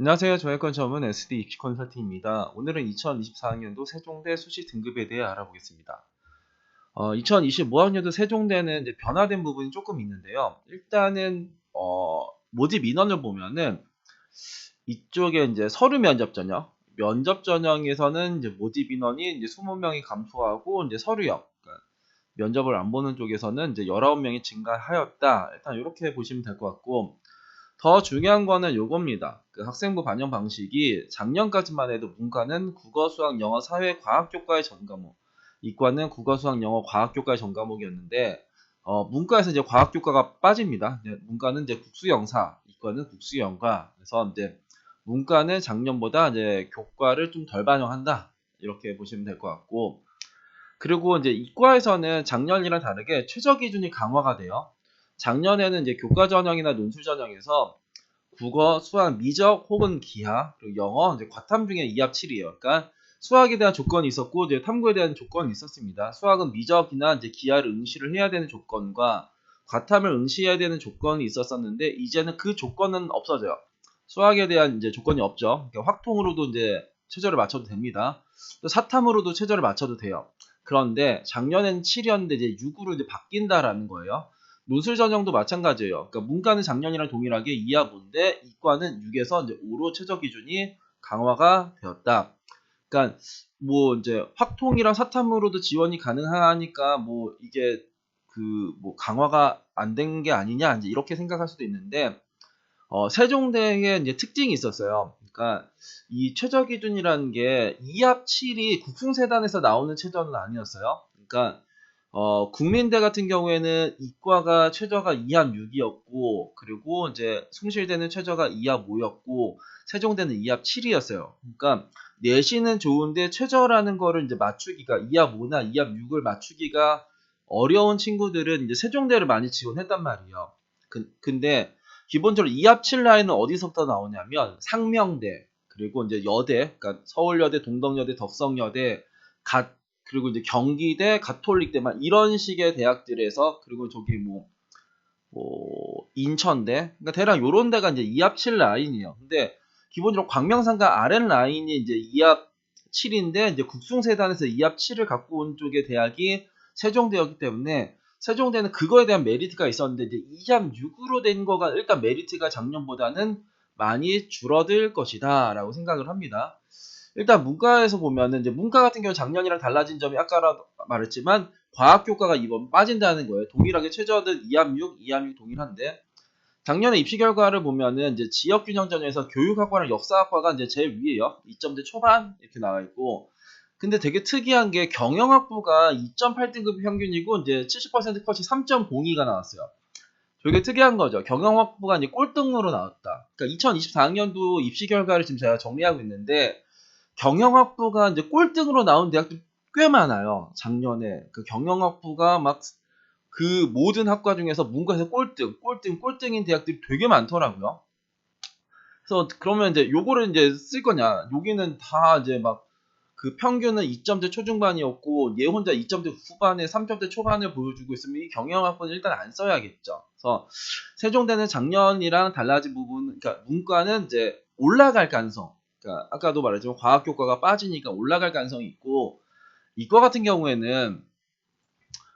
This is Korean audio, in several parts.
안녕하세요. 저예권 전문 SD 입시 컨설팅입니다. 오늘은 2024학년도 세종대 수시 등급에 대해 알아보겠습니다. 2025학년도 세종대는 이제 변화된 부분이 조금 있는데요. 일단은 모집 인원을 보면은 이쪽에 이제 서류 면접 전형에서는 이제 모집 인원이 이제 20명이 감소하고 이제 서류형, 그러니까 면접을 안 보는 쪽에서는 이제 19명이 증가하였다. 일단 이렇게 보시면 될 것 같고. 더 중요한 거는 요겁니다. 그 학생부 반영 방식이 작년까지만 해도 문과는 국어, 수학, 영어, 사회, 과학 교과의 전 과목, 이과는 국어, 수학, 영어, 과학 교과의 전 과목이었는데 문과에서 이제 과학 교과가 빠집니다. 문과는 이제 국수영사, 이과는 국수영과. 그래서 이제 문과는 작년보다 이제 교과를 좀 덜 반영한다. 이렇게 보시면 될 것 같고. 그리고 이제 이과에서는 작년이랑 다르게 최저 기준이 강화가 돼요. 작년에는 이제 교과 전형이나 논술 전형에서 국어, 수학, 미적 혹은 기하, 그리고 영어, 이제 과탐 중에 2합 7이에요. 그러니까 수학에 대한 조건이 있었고 이제 탐구에 대한 조건이 있었습니다. 수학은 미적이나 이제 기하를 응시를 해야 되는 조건과 과탐을 응시해야 되는 조건이 있었었는데 이제는 그 조건은 없어져요. 수학에 대한 이제 조건이 없죠. 그러니까 확통으로도 이제 최저를 맞춰도 됩니다. 또 사탐으로도 최저를 맞춰도 돼요. 그런데 작년에는 7이었는데 이제 6으로 이제 바뀐다라는 거예요. 논술 전형도 마찬가지예요. 그러니까 문과는 작년이랑 동일하게 2하부인데 이과는 6에서 이제 5로 최저 기준이 강화가 되었다. 그러니까 뭐 이제 확통이랑 사탐으로도 지원이 가능하니까 뭐 이게 그 뭐 강화가 안 된 게 아니냐 이제 이렇게 생각할 수도 있는데 세종대에 이제 특징이 있었어요. 그러니까 이 최저 기준이라는 게 2합 7이 국승세단에서 나오는 최저는 아니었어요. 그러니까 국민대 같은 경우에는 이과가 최저가 2합 6이었고 그리고 이제 숭실대는 최저가 2합 5였고 세종대는 2합 7이었어요. 그러니까 내신은 좋은데 최저라는 거를 이제 맞추기가 2합 5나 2합 6을 맞추기가 어려운 친구들은 이제 세종대를 많이 지원했단 말이에요. 근데 기본적으로 2합 7 라인은 어디서부터 나오냐면 상명대 그리고 이제 여대, 그러니까 서울여대, 동덕여대, 덕성여대, 그리고 이제 경기대, 가톨릭대 막 이런 식의 대학들에서 그리고 저기 인천대, 그러니까 대략 요런 데가 이제 2합 7 라인이에요. 근데 기본적으로 광명상가 아랫 라인이 이제 2합 7인데 이제 국숭세단에서 2합 7을 갖고 온 쪽의 대학이 세종대였기 때문에 세종대는 그거에 대한 메리트가 있었는데 이제 2합 6으로 된 거가 일단 메리트가 작년보다는 많이 줄어들 것이다라고 생각을 합니다. 일단 문과에서 보면은 이제 문과 같은 경우 작년이랑 달라진 점이 아까라도 말했지만 과학 교과가 이번 빠진다는 거예요. 동일하게 최저는 2합 6, 2합 6 동일한데 작년에 입시 결과를 보면은 이제 지역 균형 전형에서 교육학과랑 역사학과가 이제 제일 위에요. 2점대 초반 이렇게 나와 있고. 근데 되게 특이한 게 경영학부가 2.8등급 평균이고 이제 70% 컷이 3.02가 나왔어요. 되게 특이한 거죠. 경영학부가 이제 꼴등으로 나왔다. 그러니까 2024학년도 입시 결과를 지금 제가 정리하고 있는데 경영학부가 이제 꼴등으로 나온 대학들 꽤 많아요. 작년에 그 경영학부가 막 그 모든 학과 중에서 문과에서 꼴등인 대학들이 되게 많더라고요. 그래서 그러면 이제 요거를 이제 쓸 거냐? 여기는 다 이제 막 그 평균은 2점대 초중반이었고 얘 혼자 2점대 후반에 3점대 초반을 보여주고 있으면 이 경영학부는 일단 안 써야겠죠. 그래서 세종대는 작년이랑 달라진 부분, 그러니까 문과는 이제 올라갈 가능성. 그러니까 아까도 말했지만 과학 교과가 빠지니까 올라갈 가능성이 있고 이과 같은 경우에는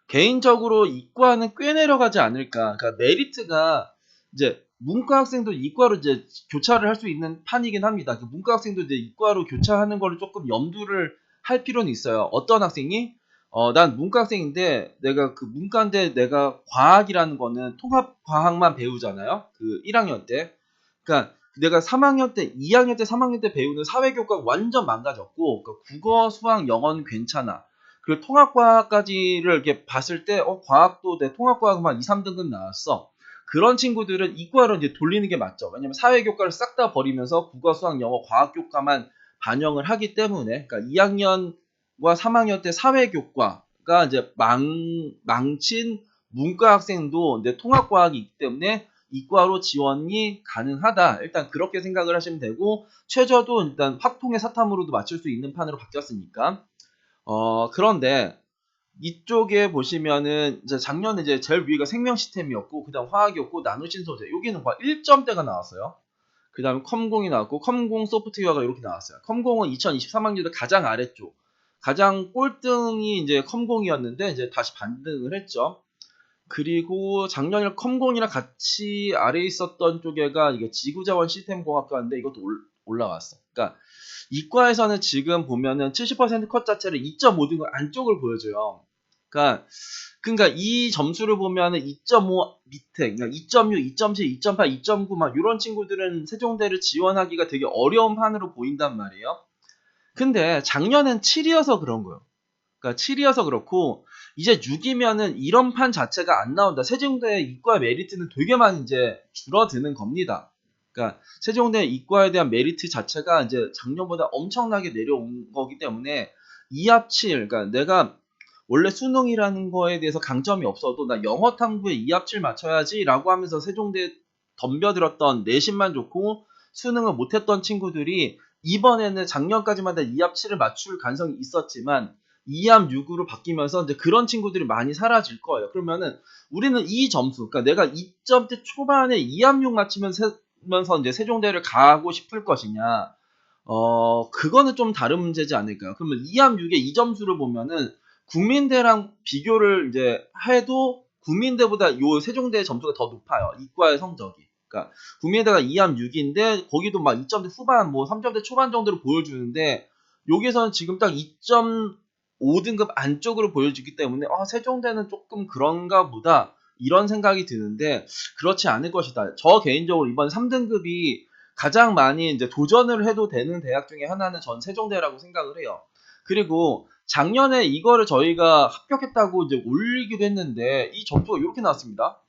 개인적으로 이과는 꽤 내려가지 않을까. 그러니까 메리트가 이제 문과 학생도 이과로 이제 교차를 할 수 있는 판이긴 합니다. 그 문과 학생도 이제 이과로 교차하는 거를 조금 염두를 할 필요는 있어요. 어떤 학생이 난 문과 학생인데 내가 그 문과인데 내가 과학이라는 거는 통합 과학만 배우잖아요. 그 1학년 때. 그러니까 내가 3학년 때, 2학년 때, 3학년 때 배우는 사회교과가 완전 망가졌고 그러니까 국어, 수학, 영어는 괜찮아. 그리고 통합과학까지를 이렇게 봤을 때, 과학도 내 통합과학만 2, 3등급 나왔어. 그런 친구들은 이과로 이제 돌리는 게 맞죠. 왜냐면 사회교과를 싹 다 버리면서 국어, 수학, 영어, 과학교과만 반영을 하기 때문에, 그러니까 2학년과 3학년 때 사회교과가 이제 망친 문과 학생도 이제 통합과학이 있기 때문에 이과로 지원이 가능하다. 일단 그렇게 생각을 하시면 되고, 최저도 일단 확통의 사탐으로도 맞출 수 있는 판으로 바뀌었으니까. 그런데 이쪽에 보시면은 이제 작년에 이제 제일 위가 생명 시스템이었고 그다음 화학이었고 나누신 소재 여기는 과 1점대가 나왔어요. 그 다음에 컴공이 나왔고, 컴공 소프트웨어가 이렇게 나왔어요. 컴공은 2023학년도 가장 아래쪽, 가장 꼴등이 이제 컴공이었는데, 이제 다시 반등을 했죠. 그리고 작년에 컴공이랑 같이 아래에 있었던 쪽에가 이게 지구자원 시스템공학과인데, 이것도 올라왔어. 그러니까 이과에서는 지금 보면은 70% 컷 자체를 2.5 등급 안쪽을 보여줘요. 그러니까 이 점수를 보면은 2.5 밑에, 그러니까 2.6, 2.7, 2.8, 2.9 막 이런 친구들은 세종대를 지원하기가 되게 어려운 판으로 보인단 말이에요. 근데 작년엔 7이어서 그런 거예요. 그러니까 7이어서 그렇고, 이제 6이면은 이런 판 자체가 안 나온다. 세종대 이과 메리트는 되게 많이 이제 줄어드는 겁니다. 그러니까 세종대 이과에 대한 메리트 자체가 이제 작년보다 엄청나게 내려온 거기 때문에 2합7, 그러니까 내가 원래 수능이라는 거에 대해서 강점이 없어도 나 영어 탐구에 2합7 맞춰야지 라고 하면서 세종대 덤벼들었던 내신만 좋고 수능을 못했던 친구들이 이번에는 작년까지만 해도 2합7을 맞출 가능성이 있었지만 2합 6으로 바뀌면서 이제 그런 친구들이 많이 사라질 거예요. 그러면은 우리는 이 점수, 그러니까 내가 2점대 초반에 2합 6 맞추면서 이제 세종대를 가고 싶을 것이냐, 그거는 좀 다른 문제지 않을까요? 그러면 2합 6의 이 점수를 보면은 국민대랑 비교를 이제 해도 국민대보다 요 세종대 점수가 더 높아요. 이과의 성적이. 그러니까 국민대가 2합 6인데 거기도 막 2점대 후반, 뭐 3점대 초반 정도로 보여주는데 여기서는 지금 딱 2.5등급 안쪽으로 보여주기 때문에 세종대는 조금 그런가 보다 이런 생각이 드는데 그렇지 않을 것이다. 저 개인적으로 이번 3등급이 가장 많이 이제 도전을 해도 되는 대학 중에 하나는 전 세종대라고 생각을 해요. 그리고 작년에 이거를 저희가 합격했다고 이제 올리기도 했는데 이 점수가 이렇게 나왔습니다.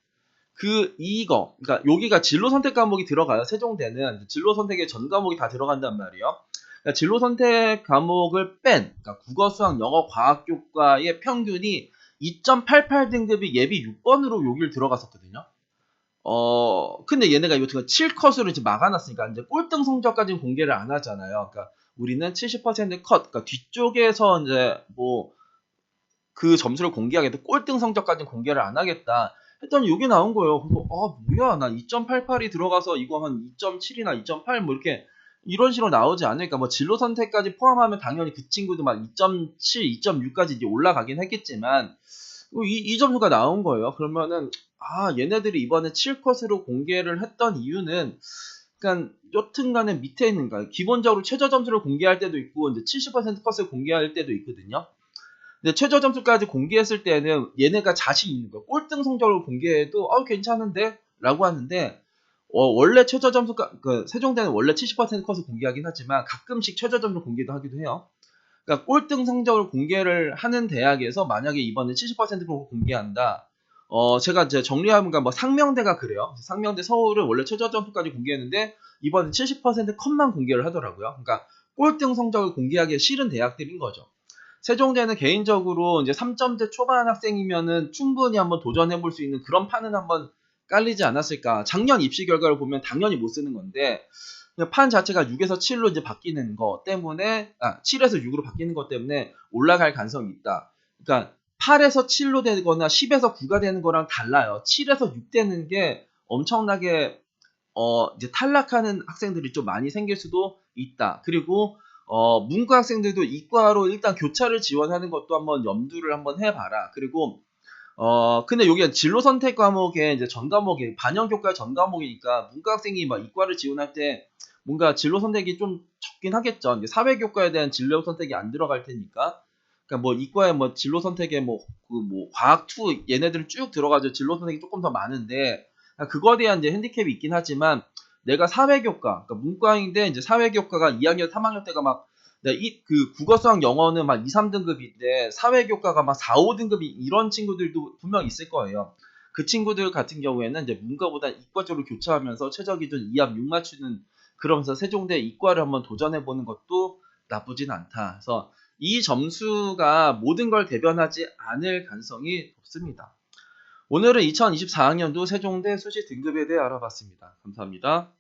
그러니까 여기가 진로 선택 과목이 들어가요. 세종대는 진로 선택에 전 과목이 다 들어간단 말이에요. 그러니까 진로 선택 과목을 뺀, 그러니까 국어, 수학, 영어, 과학 교과의 평균이 2.88등급이 예비 6번으로 여기를 들어갔었거든요. 근데 얘네가 이거 7컷으로 이제 막아놨으니까 이제 꼴등 성적까지는 공개를 안 하잖아요. 그러니까 우리는 70% 컷, 그러니까 뒤쪽에서 이제 뭐 그 점수를 공개하겠다. 꼴등 성적까지는 공개를 안 하겠다. 했더니 여기 나온 거예요. 그래서 뭐야, 나 2.88이 들어가서 이거 한 2.7이나 2.8 뭐 이렇게 이런 식으로 나오지 않을까. 뭐 진로 선택까지 포함하면 당연히 그 친구도 막 2.7, 2.6까지 이제 올라가긴 했겠지만 이 점수가 나온 거예요. 그러면은 얘네들이 이번에 7컷으로 공개를 했던 이유는 그러니까 여튼간에 밑에 있는 거예요. 기본적으로 최저 점수를 공개할 때도 있고 이제 70% 컷을 공개할 때도 있거든요. 근데 최저 점수까지 공개했을 때는 얘네가 자신 있는 거예요. 꼴등 성적을 공개해도 괜찮은데? 라고 하는데 원래 최저 점수가 세종대는 원래 70% 컷을 공개하긴 하지만 가끔씩 최저 점수를 공개도 하기도 해요. 그러니까 꼴등 성적을 공개를 하는 대학에서 만약에 이번에 70% 공개한다. 제가 이제 정리하면 뭐 상명대가 그래요. 상명대 서울은 원래 최저 점수까지 공개했는데 이번에 70% 컷만 공개를 하더라고요. 그러니까 꼴등 성적을 공개하기 싫은 대학들인 거죠. 세종대는 개인적으로 이제 3점대 초반 학생이면은 충분히 한번 도전해 볼 수 있는 그런 판은 한번 깔리지 않았을까. 작년 입시 결과를 보면 당연히 못 쓰는 건데 판 자체가 6에서 7로 이제 바뀌는 거 때문에 7에서 6으로 바뀌는 것 때문에 올라갈 가능성이 있다. 그러니까 8에서 7로 되거나 10에서 9가 되는 거랑 달라요. 7에서 6 되는 게 엄청나게 이제 탈락하는 학생들이 좀 많이 생길 수도 있다. 그리고 문과 학생들도 이과로 일단 교차를 지원하는 것도 한번 염두를 한번 해봐라. 그리고 근데 여기 진로 선택 과목에 이제 전 과목이 반영 교과 전 과목이니까 문과 학생이 막 이과를 지원할 때 뭔가 진로 선택이 좀 적긴 하겠죠. 이제 사회 교과에 대한 진로 선택이 안 들어갈 테니까. 그러니까 뭐 이과에 뭐 진로 선택에 뭐 과학 투 얘네들은 쭉 들어가죠. 진로 선택이 조금 더 많은데 그거에 대한 이제 핸디캡이 있긴 하지만 내가 사회교과, 그러니까 문과인데 이제 사회교과가 2학년, 3학년 때가 막 국어, 수학, 영어는 막 2, 3등급인데 사회교과가 막 4, 5등급이 이런 친구들도 분명 있을 거예요. 그 친구들 같은 경우에는 이제 문과보다 이과 쪽으로 교차하면서 최저 기준 2합 6 맞추는 그러면서 세종대 이과를 한번 도전해 보는 것도 나쁘진 않다. 그래서 이 점수가 모든 걸 대변하지 않을 가능성이 높습니다. 오늘은 2024학년도 세종대 수시 등급에 대해 알아봤습니다. 감사합니다.